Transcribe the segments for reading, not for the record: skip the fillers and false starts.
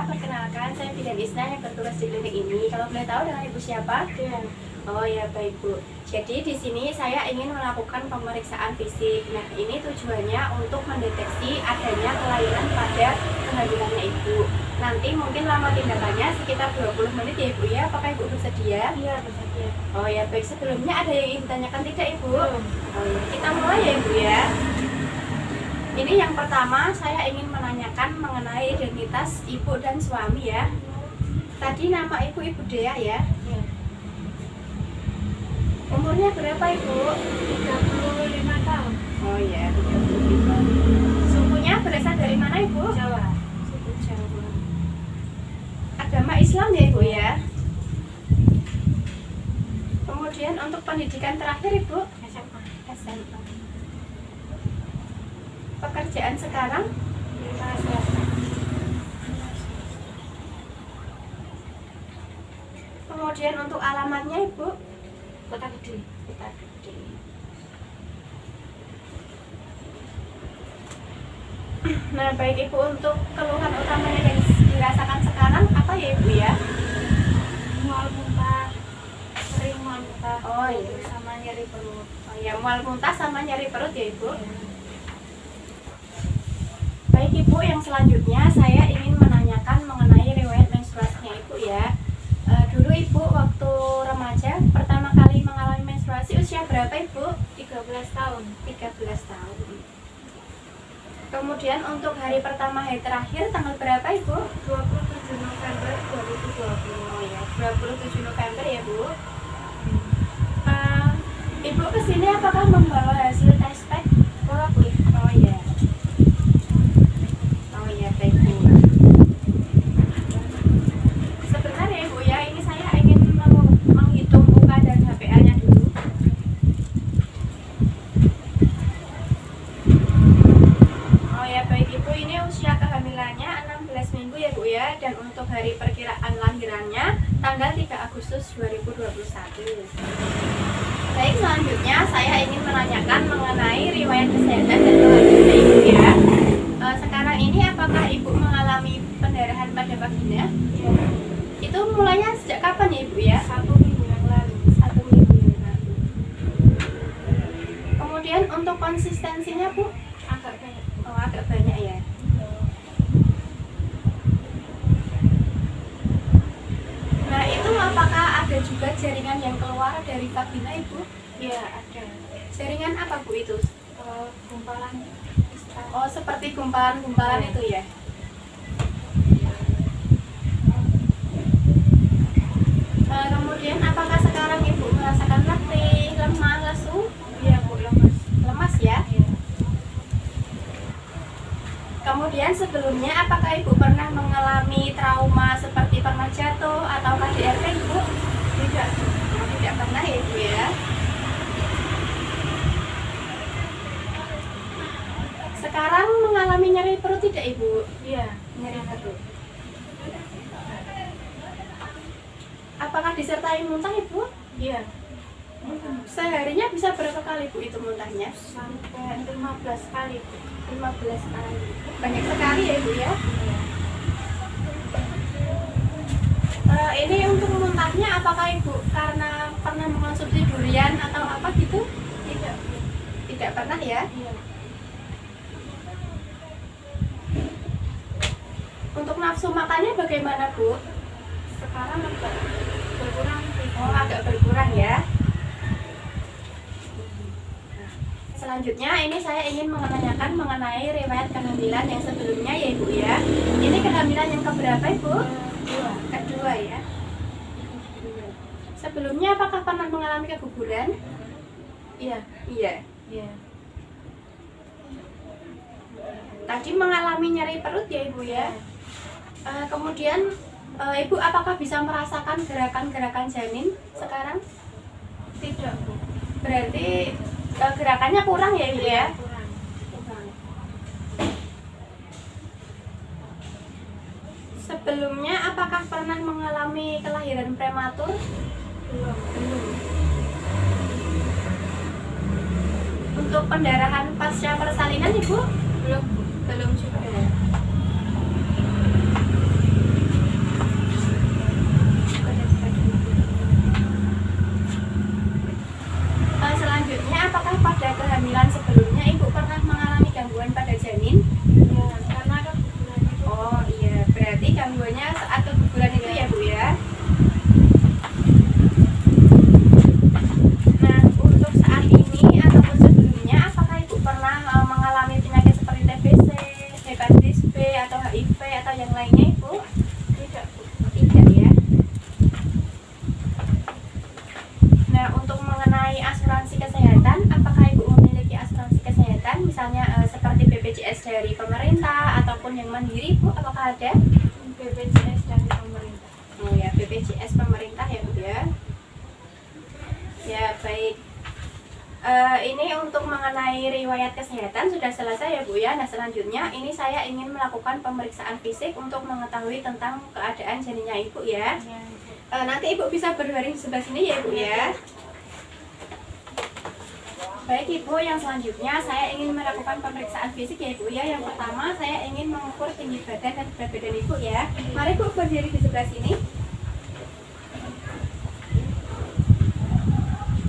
perkenalkan saya Bidan Isna yang bertugas di klinik ini. Kalau boleh tahu dengan Ibu siapa? Iya. Oh ya, baik Bu. Jadi di sini saya ingin melakukan pemeriksaan fisik. Nah, ini tujuannya untuk mendeteksi adanya kelainan pada kehamilannya Ibu. Nanti mungkin lama tindakannya sekitar 20 menit ya Ibu ya. Apakah Ibu bersedia? Iya, bersedia. Oh ya, baik. Sebelumnya ada yang ingin ditanyakan tidak Ibu? Belum. Oh ya, kita mulai ya Ibu ya. Ini yang pertama saya ingin menanyakan mengenai identitas ibu dan suami ya. Tadi nama ibu Dea ya. Iya. Umurnya berapa Ibu? 35 tahun. Oh ya, 35. Sukunya berasal dari mana Ibu? Jawa. Suku Jawa. Agama Islam ya Ibu ya. Kemudian untuk pendidikan terakhir Ibu? SMA. SMA. Pekerjaan sekarang? Swasta. Kemudian untuk alamatnya Ibu? Kota Gede. Kota Gede. Nah baik Ibu, untuk keluhan utamanya yang dirasakan sekarang apa ya Ibu ya? Mual muntah. Sering mual muntah. Oh iya. Sama nyeri perut. Oh ya, mual muntah sama nyari perut ya Ibu. Iya. Baik Ibu, yang selanjutnya saya ingin menanyakan mengenai riwayat menstruasinya Ibu ya. Dulu Ibu waktu remaja pertama kali mengalami menstruasi usia berapa Ibu? 13 tahun. 13 tahun. Kemudian untuk hari pertama hari terakhir tanggal berapa Ibu? 27 November 2020. Oh ya, 27 November ya Bu. Ibu kesini apakah membawa hasil tes pack? Bawa Bu. Oh ya. Oh ya, baik Bu. Sebentar ya Ibu ya, ini saya ingin menghitung UK dan HPA-nya dulu. Oh ya, baik Ibu, ini usia kehamilannya 16 minggu ya Bu ya, dan untuk hari perkiraan lahirannya tanggal 3 Agustus 2021. Baik, selanjutnya saya ingin menanyakan mengenai riwayat kesehatan dan keluarga Ibu ya. Sekarang ini apakah Ibu mengalami pendarahan pada vagina? Iya. Itu mulainya sejak kapan ya Ibu ya? 1 minggu yang lalu. 1 minggu yang lalu. Kemudian untuk konsistensinya Bu? Agak banyak. Oh, agak banyak ya. Nah, itu apakah ada juga jaringan yang keluar dari vagina Ibu? Iya, ada. Jaringan apa Bu itu? Gumpalan. Oh, seperti gumpalan-gumpalan itu ya. Kemudian apakah sekarang Ibu merasakan letih, lemah, lesu? Iya Bu, lemas. Lemas ya. Iya. Kemudian sebelumnya apakah Ibu pernah mengalami trauma seperti pernah jatuh atau KDRT Ibu? Tidak. Tidak pernah ya Ibu ya. Sekarang mengalami nyeri perut tidak Ibu? Iya. Nyeri perut. Apakah disertai muntah Ibu? Iya. Seharinya bisa berapa kali Bu itu muntahnya? Sampai 15 kali Bu. 15 kali. Banyak sekali ya Ibu ya. Ini untuk muntahnya apakah Ibu karena pernah mengonsumsi durian atau apa gitu? Tidak. Tidak pernah ya. Iya. Untuk nafsu makannya bagaimana Bu? Sekarang agak berkurang. Oh, agak berkurang ya. Selanjutnya ini saya ingin menanyakan mengenai riwayat kehamilan yang sebelumnya ya Ibu ya. Ini kehamilan yang keberapa Ibu? Dua. Kedua ya. Sebelumnya apakah pernah mengalami keguguran? Iya. Iya. Iya. Tadi mengalami nyeri perut ya Ibu ya. Kemudian Ibu apakah bisa merasakan gerakan-gerakan janin sekarang? Tidak Bu. Berarti gerakannya kurang ya Ibu ya? Kurang. Kurang. Sebelumnya apakah pernah mengalami kelahiran prematur? Belum. Untuk pendarahan pasca persalinan Ibu? Belum Bu. Belum juga. ada? BPJS dari pemerintah. Oh ya, BPJS pemerintah ya Bu ya. Ya baik. Ini untuk mengenai riwayat kesehatan sudah selesai ya Bu ya. Nah selanjutnya ini saya ingin melakukan pemeriksaan fisik untuk mengetahui tentang keadaan janinnya Ibu ya. Ya. Nanti Ibu bisa berbaring di sebelah sini ya Bu ya. Baik Ibu, yang selanjutnya saya ingin melakukan pemeriksaan fisik ya Ibu ya. Yang pertama saya ingin mengukur tinggi badan dan berat badan Ibu ya. Mari Bu berdiri di sebelah sini.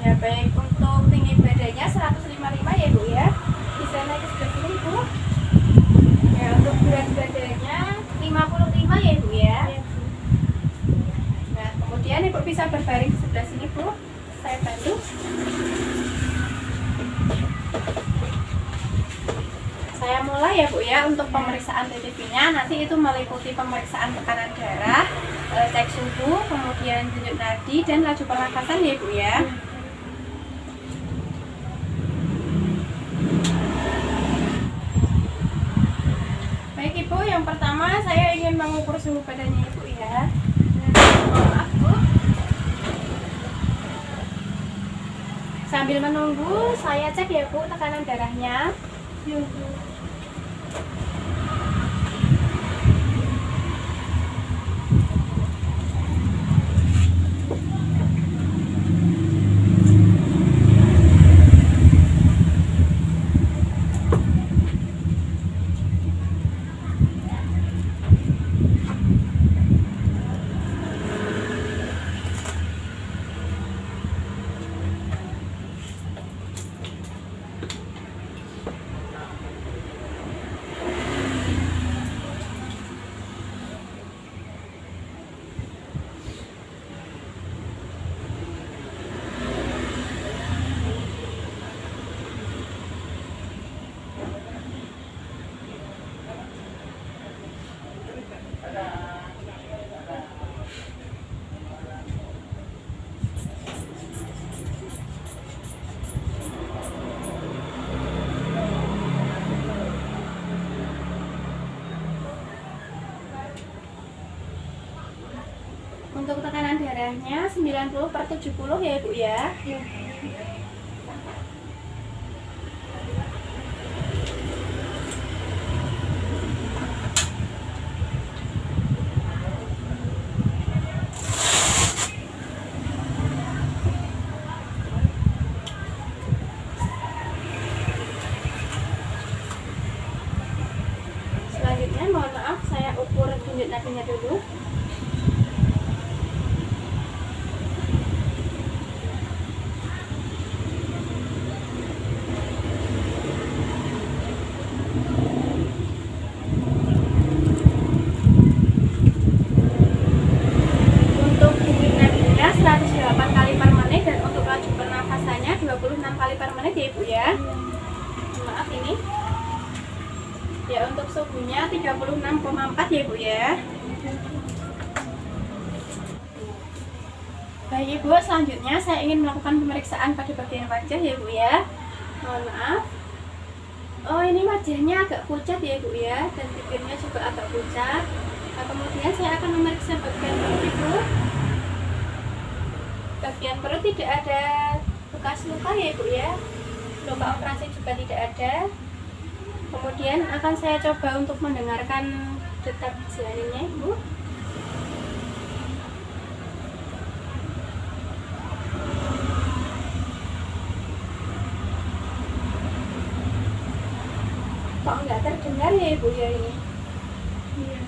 Ya baik, untuk tinggi badannya 155 ya Bu ya. Bisa naik ke sebelah sini Ibu. Ya untuk berat badannya 55 ya Bu ya. Nah kemudian Ibu bisa berbaring di sebelah sini Bu. Saya bantu. Saya mulai ya Bu ya untuk pemeriksaan TTP-nya. Nanti itu meliputi pemeriksaan tekanan darah, cek suhu, kemudian denyut nadi dan laju pernafasan ya Bu ya. Baik Ibu, yang pertama saya ingin mengukur suhu badannya Ibu ya. Maaf Bu. Sambil menunggu saya cek ya Bu tekanan darahnya. Untuk tekanan darahnya 90/70 ya Bu ya. Selanjutnya mohon maaf saya ukur denyut nadinya dulu. Untuk denyut nadinya 108 kali per menit dan untuk laju pernafasannya 26 kali per menit ya Ibu ya. Maaf ini. Ya untuk suhunya 36,4 ya Bu ya. Baik Ibu, selanjutnya saya ingin melakukan pemeriksaan pada bagian wajah ya Bu ya. Mohon maaf. Oh ini wajahnya agak pucat ya Bu ya, dan bibirnya juga agak pucat. Nah, kemudian saya akan memeriksa bagian perut Ibu. Bagian perut tidak ada bekas luka ya Bu ya. Luka operasi juga tidak ada. Kemudian akan saya coba untuk mendengarkan detak janinnya Ibu. Kok nggak terdengar ya Ibu ya ini? Iya.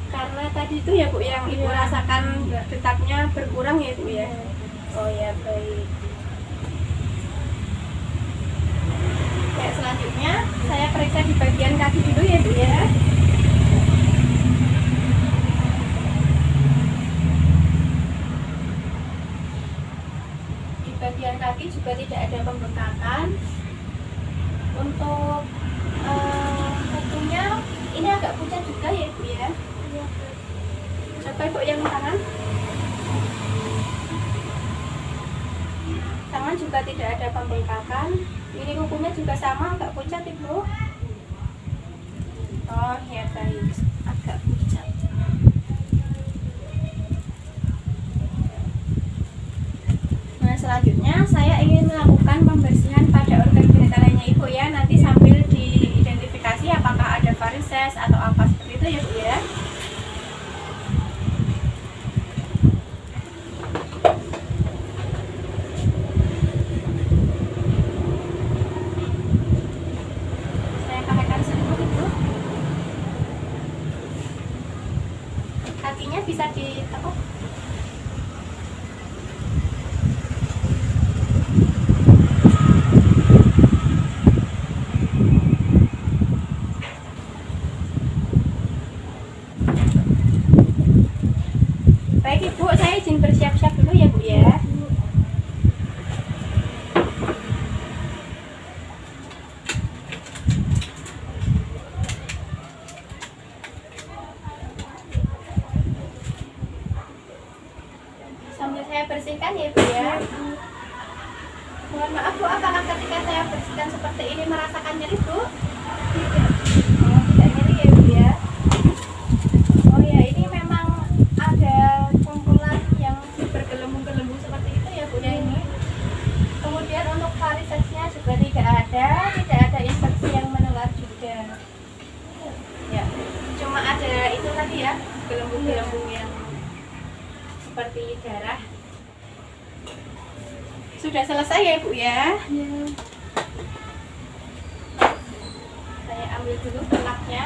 Karena tadi itu ya Bu yang Ibu rasakan detaknya berkurang ya Bu ya. Oh ya baik. Kayak selanjutnya saya periksa di bagian kaki dulu ya Bu ya. Di bagian kaki juga tidak ada pembengkakan. Untuk kukunya ini agak pucat juga ya Bu ya. Coba Ibu yang tangan. Tangan juga tidak ada pembengkakan. Ini kukunya juga sama agak pucat Ibu. Oh ya baik. agak pucat. Nah, selanjutnya saya ingin melakukan pembersihan pada organ genital lainnya ibu ya. Nanti sambil diidentifikasi apakah ada varises atau apa seperti itu ya bu ya. Saya pakai selimut ibu. Kakinya bisa ditekuk. Baik ibu, saya izin bersiap-siap dulu ya bu ya. Sambil saya bersihkan ya bu ya. Mohon maaf bu, apakah ketika saya bersihkan seperti ini merasakan nyeri bu? Oh, tidak nyeri ya bu ya. Oh ya, ini memang ada kumpulan yang bergelembung-gelembung seperti itu ya bu ya ini. Kemudian untuk varisesnya juga tidak ada infeksi yang menular juga. Ya, cuma ada itu tadi ya, gelembung-gelembung yang seperti darah. Sudah selesai ya bu ya. Saya ambil dulu pelaknya.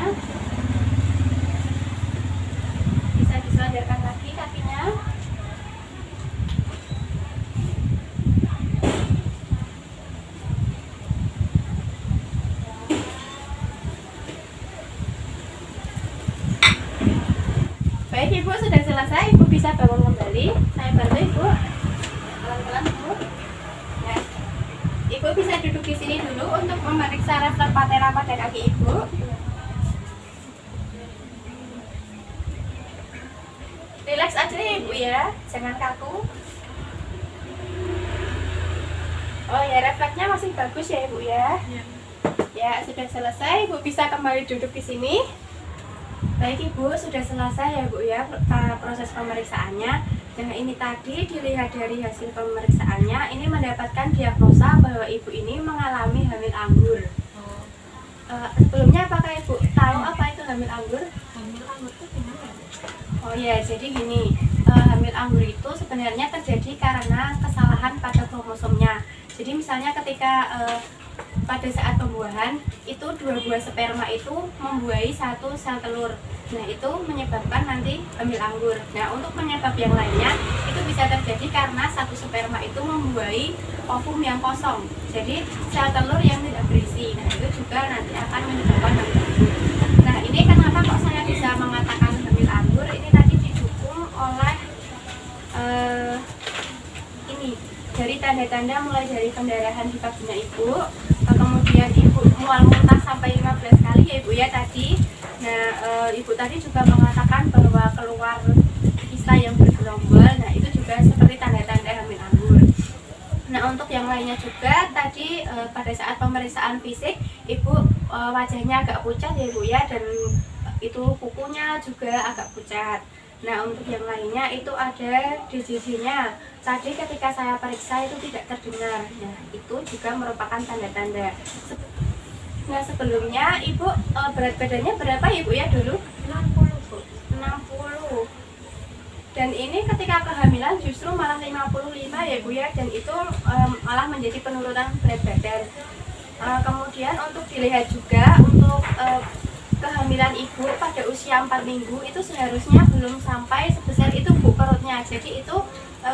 Bisa diselenderkan lagi kakinya. Baik ibu, sudah selesai. Ibu bisa bangun kembali. Saya bantu ibu. Pelan-pelan ibu. Ya. Ibu bisa duduk di sini dulu untuk memeriksa refleks patella pada kaki ibu. Relax aja ya ibu ya, jangan kaku. Oh ya, refleksnya masih bagus ya ibu ya. Ya, sudah selesai. Ibu bisa kembali duduk di sini. Baik ibu, sudah selesai ya bu ya proses pemeriksaannya. Nah ini tadi dilihat dari hasil pemeriksaannya, ini mendapatkan diagnosa bahwa ibu ini mengalami hamil anggur. Sebelumnya apakah ibu tahu apa itu hamil anggur? Hamil anggur itu gimana? Oh ya, jadi gini, hamil anggur itu sebenarnya terjadi karena kesalahan pada kromosomnya. Jadi misalnya ketika pada saat pembuahan itu 2 buah sperma itu membuahi 1 sel telur. Nah itu menyebabkan nanti hamil anggur. Nah untuk penyebab yang lainnya itu bisa terjadi karena 1 sperma itu membuahi ovum yang kosong. Jadi sel telur yang tidak berisi. Nah itu juga nanti akan menyebabkan hamil anggur. Nah ini kenapa kok saya bisa mengatakan hamil anggur? Ini tadi didukung oleh ini dari tanda-tanda mulai dari pendarahan di vagina ibu, kemudian ibu mual muntah sampai 15 kali ya ibu ya tadi. Nah ibu tadi juga mengatakan bahwa keluar kista yang bergerombol. Nah itu juga seperti tanda-tanda hamil anggur. Nah untuk yang lainnya juga tadi pada saat pemeriksaan fisik ibu wajahnya agak pucat ya ibu ya, dan itu kukunya juga agak pucat. Nah untuk yang lainnya itu ada DJJ-nya. Tadi ketika saya periksa itu tidak terdengar. Nah itu juga merupakan tanda-tanda. Nah sebelumnya ibu berat badannya berapa ya ibu ya dulu? 60 bu. 60. Dan ini ketika kehamilan justru malah 55 ya bu ya, dan itu malah menjadi penurunan berat badan. Kemudian untuk dilihat juga untuk kehamilan ibu pada usia 4 minggu itu seharusnya belum sampai sebesar itu bu perutnya. Jadi itu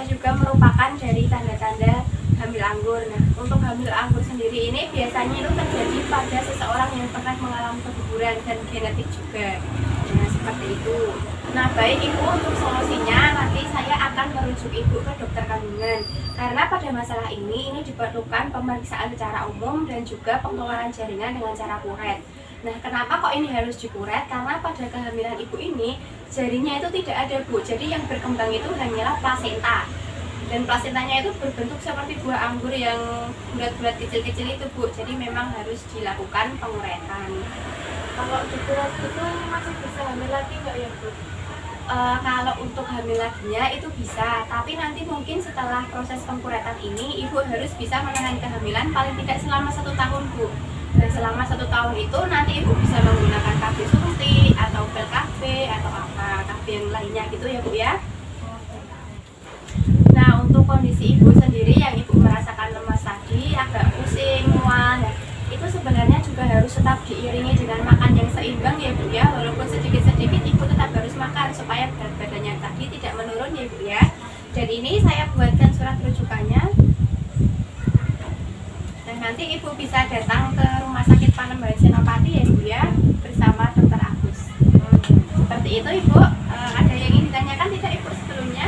juga merupakan dari tanda-tanda hamil anggur. Nah untuk hamil anggur sendiri ini biasanya itu terjadi pada seseorang yang pernah mengalami keguguran dan genetik juga. Nah seperti itu. Nah baik ibu, untuk solusinya nanti saya akan merujuk ibu ke dokter kandungan. Karena pada masalah ini diperlukan pemeriksaan secara umum dan juga pengeluaran jaringan dengan cara kuret. Nah kenapa kok ini harus dikuret? Karena pada kehamilan ibu ini jarinya itu tidak ada bu. Jadi yang berkembang itu hanyalah plasenta. Dan plasentanya itu berbentuk seperti buah anggur yang bulat-bulat kecil-kecil itu Bu, jadi memang harus dilakukan penguretan. Kalau dikuret itu masih bisa hamil lagi nggak ya Bu? Kalau untuk hamil laginya itu bisa, tapi nanti mungkin setelah proses pengkuretan ini ibu harus bisa menahan kehamilan paling tidak selama 1 tahun Bu. Dan selama 1 tahun itu nanti ibu bisa menggunakan KB suntik atau pil KB atau apa KB yang lainnya gitu ya Bu ya. Nah untuk kondisi ibu sendiri yang ibu merasakan lemas tadi, agak pusing, mual, ya, itu sebenarnya juga harus tetap diiringi dengan makan yang seimbang ya Bu ya. Walaupun sedikit-sedikit ibu tetap harus makan supaya berat badannya tadi tidak menurun ya Bu ya. Dan ini saya buatkan surat rujukannya. Dan nanti ibu bisa datang ke Rumah Sakit Panembahan Senopati ya Bu ya, bersama Dokter Agus. Seperti itu Ibu. Ada yang ingin ditanyakan tidak Ibu sebelumnya?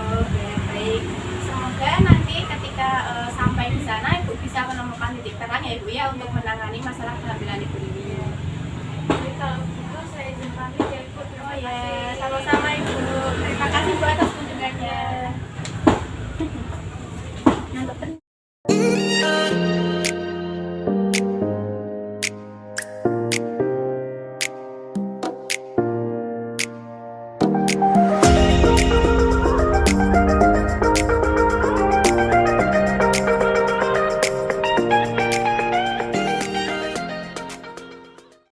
Oke, baik. Semoga nanti ketika sampai di sana Ibu bisa menemukan titik terang ya Ibu ya untuk menangani masalah kehamilan Ibu ini.